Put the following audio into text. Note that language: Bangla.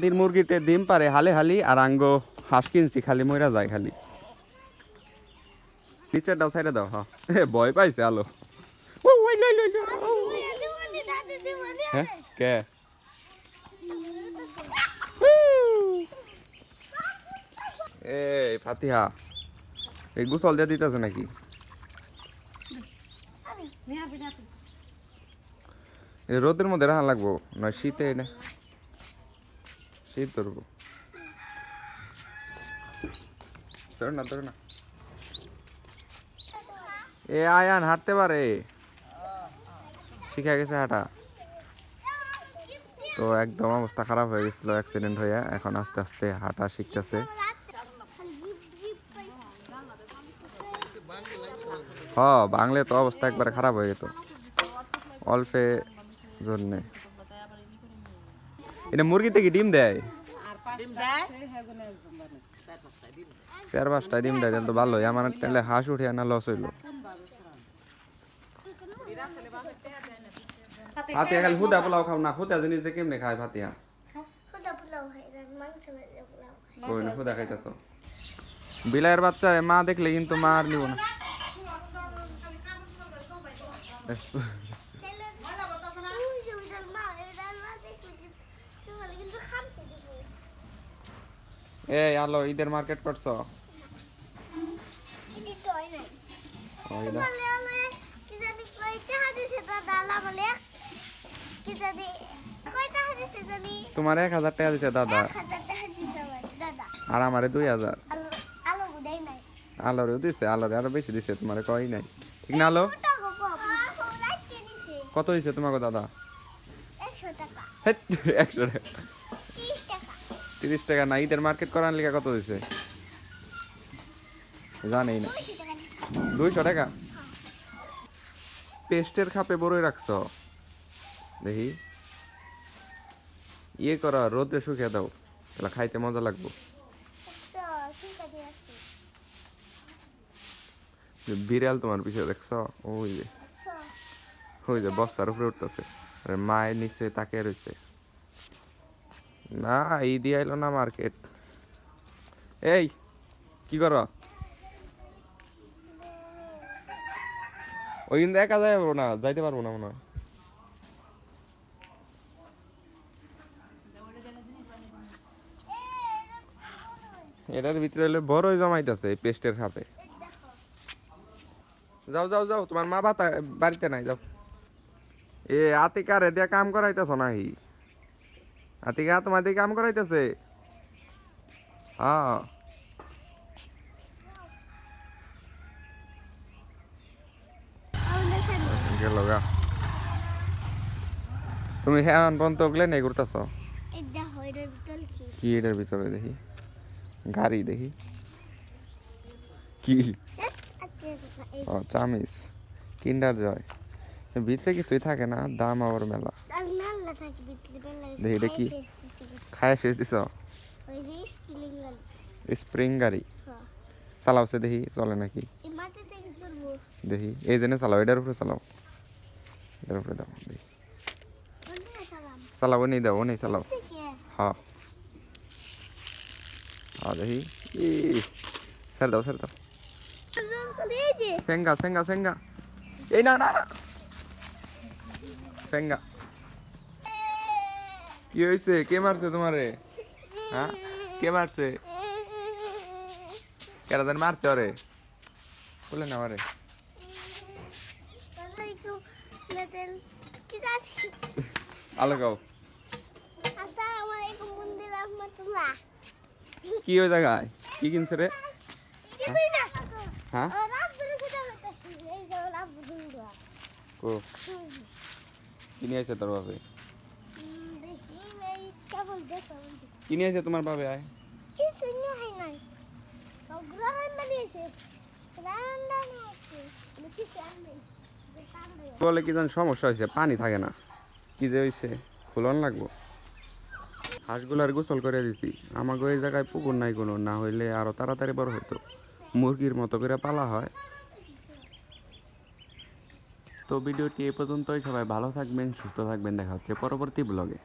দিন মুরগিতে ডিম পারে হালে হালি আর আঙ্গ হাঁস কিনছি খালি মইরা যায় খালি নিচে দাও সাইডে দাও হ্যাঁ ভয় পাইছে আলো হ্যাঁ কে এই ফাতিহা এই গোসল দিয়ে দিতেছে নাকি রোদের মধ্যে রাখা লাগবো নয় শীতে না শীত ধরবো ধর না এ আয়ান হাঁটতে পারে শিখে গেছে হাঁটা তো একদম অবস্থা খারাপ হয়ে গেছিল অ্যাক্সিডেন্ট হয়ে এখন আস্তে আস্তে হাঁটা শিখতেছে হ্যাঁ বাংলা তো অবস্থা একবারে খারাপ হয়ে যেত অল্পে জন্যে এটা মুরগিতে কি ডিম দেয় 4-5টা ডিম দেয় তো ভালোই আমার তাহলে হাঁস উঠে না লস হইলো ফাতিহা খালি হুদা পোলাও খাও না হুদা জিনিস যে কেমনে খায় ফাতিহা কই না হুদা খাইতেছ বিলাইয়ের বাচ্চারে মা দেখলে কিন্তু মা আর নিব না এই আলো ঈদের মার্কেট করছো তোমার 1000 টাকা দিছে দাদা আর আমারে 2000 আলোরে দিছে আলোরে আরো বেশি দিছে তোমারে কই নাই ঠিক না আলো কত হইছে তোমাকে দাদা 100 টাকা 100 টাকা 30 টাকা না ঈদের মার্কেট করার লিগা কত হইছে জানেই না 200 টাকা পেস্টের খাপে বড়ই রাখছো দেখি ইয়ে করা রোদে শুকিয়ে দাও তাহলে খাইতে মজা লাগবো বিড়াল তোমার পিছিয়ে দেখছো ওই যে বস্তার উপরে উঠতেছে মায়ের নিচে তাকিয়ে রয়েছে না ঈদি আইলো না মার্কেট এই কি করো ওই কিন্তু একা যাইবো না যাইতে পারবো না মনে হয় এটার ভিতরে হলে বড়ই জমাইতেছে পেস্টের খাপে যাও যাও যাও তোমার মা বাড়িতে নাই যাও এ আতিকারে দিয়ে কাম করাইতেছ নাহি আতিকা তোমার দিয়ে কাম করাইতেছে হ্যাঁ গেল গা তুমি হ্যাঁ পর্যন্ত ওগুলো নেই ঘুরতেছ কি এটার ভিতরে দেখি গাড়ি দেখি কি ও চামিস কিন্ডার জয় ভিতরে কিছুই থাকে না দাম আবার মেলা দেখি এটা কি খায় শেষ দিছ স্প্রিং গাড়ি চালাওছে দেখি চলে নাকি দেখি এই জন্য চালাও এটার উপরে চালাও এটার উপরে দাও দেখি চালাবো নেই দাও নেই চালাও হ্যাঁ হ্যাঁ দেখি ছেড়ে দাও সেঙ্গা সেঙ্গা সেঙ্গা এই না না সেঙ্গা কি হয়েছে কে মারছে তোমারে হ্যাঁ কে মারছে কেরাদান মারছে ওরে বলে না আমারে আলো গাও কি ওই জায়গায় কি কিনছে রে হ্যাঁ ও কি নিয়ে আসছে তোর বাপে কি নিয়ে আসছে তোমার বাপে আয় বলে কি যেন সমস্যা হয়েছে পানি থাকে না কি যে হয়েছে খুলন লাগবো হাঁসগুলার গোসল করে দিছি আমাকে ওই জায়গায় পুকুর নাই কোনো না হইলে আরো তাড়াতাড়ি বড় হতো মুরগির মতো করে পালা হয় তো ভিডিওটি এ পর্যন্তই সবাই ভালো থাকবেন সুস্থ থাকবেন দেখা হচ্ছে পরবর্তী ব্লগে